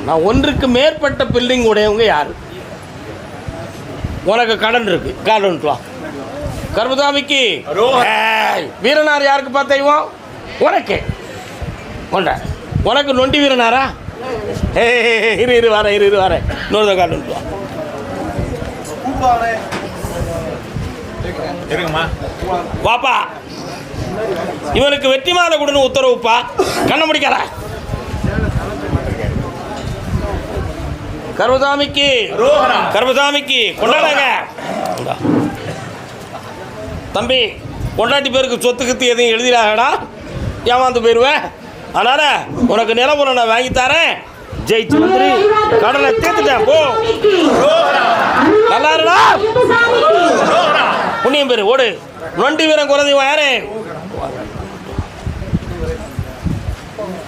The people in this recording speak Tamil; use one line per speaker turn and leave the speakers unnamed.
நான் ஒன்றுக்கு மேற்பட்ட பில்டிங் உடையவங்க யார்? உனக்கு கடன் இருக்கு, கார்டு வா. கர்மசாமிக்கு வீரனார் யாருக்குப்பா தெய்வம்? உனக்கு கொண்ட. உனக்கு நொண்டி வீரனாரா? இரு வரேன், இரு வரேன். இன்னொரு கார்டு வா. வாப்பா, இவனுக்கு வெற்றி மாலை கொடுன்னு உத்தரவுப்பா. கண்ண முடிக்கல. கர்மசாமிக்கு கர்மசாமிக்கு கொண்டாடாங்க. தம்பி, கொண்டாட்டி பேருக்கு சொத்து கித்து எதையும் எழுதிடாடா, ஏமாந்து போயிடுவேன். அதனால உனக்கு நிலபுரம் நான் வாங்கி தரேன். ஜெயிச்சு வந்துரு, கடனை தீர்த்துட்டேன். போ, நல்லா இருடா. புண்ணியம் பேரு ஓடு. நொண்டி வீரன் குறைஞ்சி யாரு?